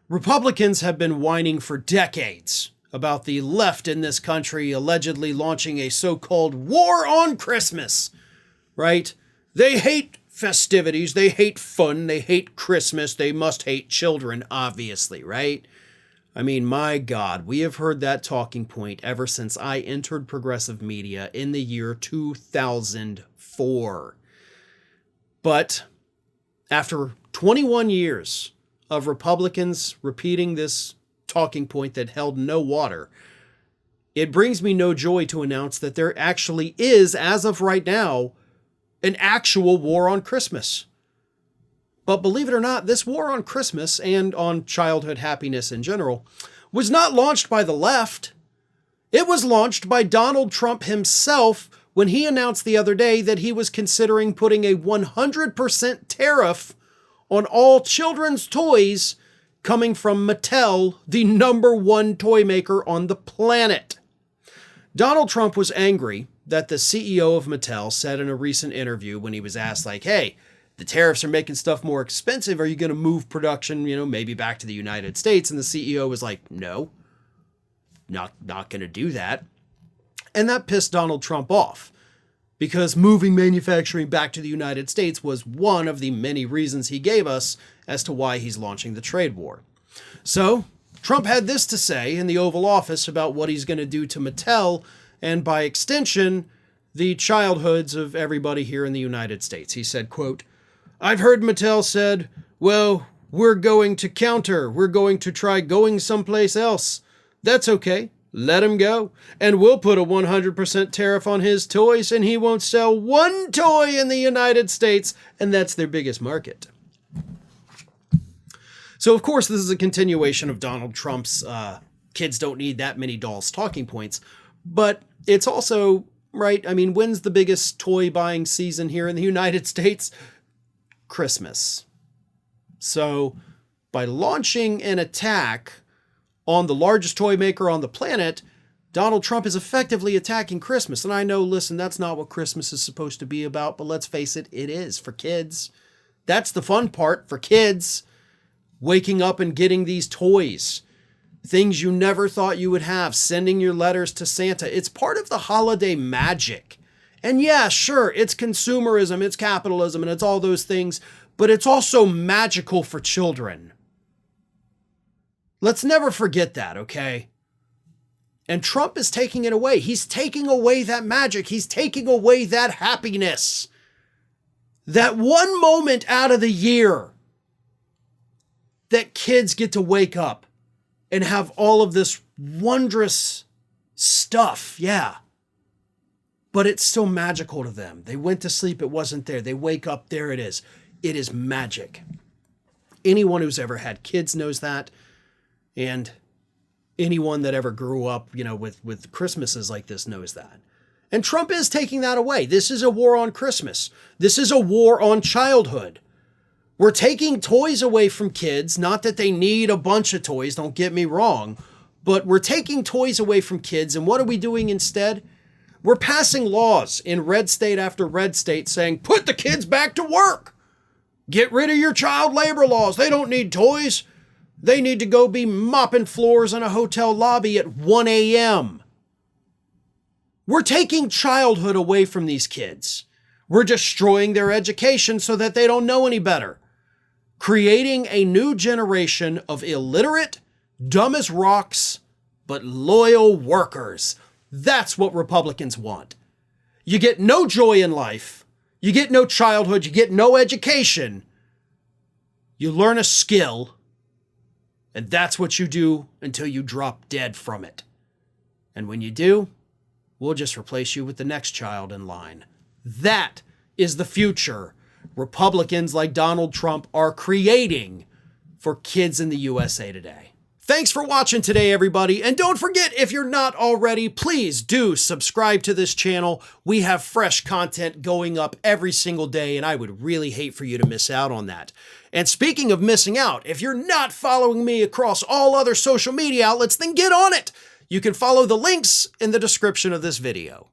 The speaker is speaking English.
Republicans have been whining for decades about the left in this country allegedly launching a so-called war on Christmas, right? They hate festivities, they hate fun, they hate Christmas, they must hate children, obviously, right? I mean, my God, we have heard that talking point ever since I entered progressive media in the year 2004. But after 21 years of Republicans repeating this talking point that held no water, it brings me no joy to announce that there actually is, as of right now, an actual war on Christmas. But believe it or not, this war on Christmas and on childhood happiness in general was not launched by the left. It was launched by Donald Trump himself when he announced the other day that he was considering putting a 100% tariff on all children's toys coming from Mattel, the #1 toy maker on the planet. Donald Trump was angry that the CEO of Mattel said in a recent interview when he was asked, like, hey, the tariffs are making stuff more expensive. Are you going to move production, maybe back to the United States? And the CEO was like, no, not going to do that. And that pissed Donald Trump off because moving manufacturing back to the United States was one of the many reasons he gave us as to why he's launching the trade war. So Trump had this to say in the Oval Office about what he's going to do to Mattel and, by extension, the childhoods of everybody here in the United States. He said, quote, I've heard Mattel said, well, we're going to counter. We're going to try going someplace else. That's okay. Let him go. And we'll put a 100% tariff on his toys, and he won't sell one toy in the United States, and that's their biggest market. So, of course, this is a continuation of Donald Trump's kids don't need that many dolls talking points, but it's also, right, I mean, when's the biggest toy buying season here in the United States? Christmas. So by launching an attack on the largest toy maker on the planet, Donald Trump is effectively attacking Christmas. And I know, listen, that's not what Christmas is supposed to be about, but let's face it, it is for kids. That's the fun part for kids. Waking up and getting these toys, things you never thought you would have, sending your letters to Santa. It's part of the holiday magic. And yeah, sure, it's consumerism, it's capitalism, and it's all those things, but it's also magical for children. Let's never forget that, okay? And Trump is taking it away. He's taking away that magic. He's taking away that happiness. That one moment out of the year that kids get to wake up and have all of this wondrous stuff, yeah. But it's still magical to them. They went to sleep, it wasn't there. They wake up, there it is. It is magic. Anyone who's ever had kids knows that. And anyone that ever grew up, with Christmases like this knows that. And Trump is taking that away. This is a war on Christmas. This is a war on childhood. We're taking toys away from kids. Not that they need a bunch of toys, don't get me wrong. But we're taking toys away from kids. And what are we doing instead? We're passing laws in red state after red state saying, put the kids back to work. Get rid of your child labor laws. They don't need toys. They need to go be mopping floors in a hotel lobby at 1 a.m. We're taking childhood away from these kids. We're destroying their education so that they don't know any better. Creating a new generation of illiterate, dumb as rocks, but loyal workers. That's what Republicans want. You get no joy in life. You get no childhood. You get no education. You learn a skill. And that's what you do until you drop dead from it. And when you do, we'll just replace you with the next child in line. That is the future Republicans like Donald Trump are creating for kids in the USA today. Thanks for watching today, everybody. And don't forget, if you're not already, please do subscribe to this channel. We have fresh content going up every single day, and I would really hate for you to miss out on that. And speaking of missing out, if you're not following me across all other social media outlets, then get on it. You can follow the links in the description of this video.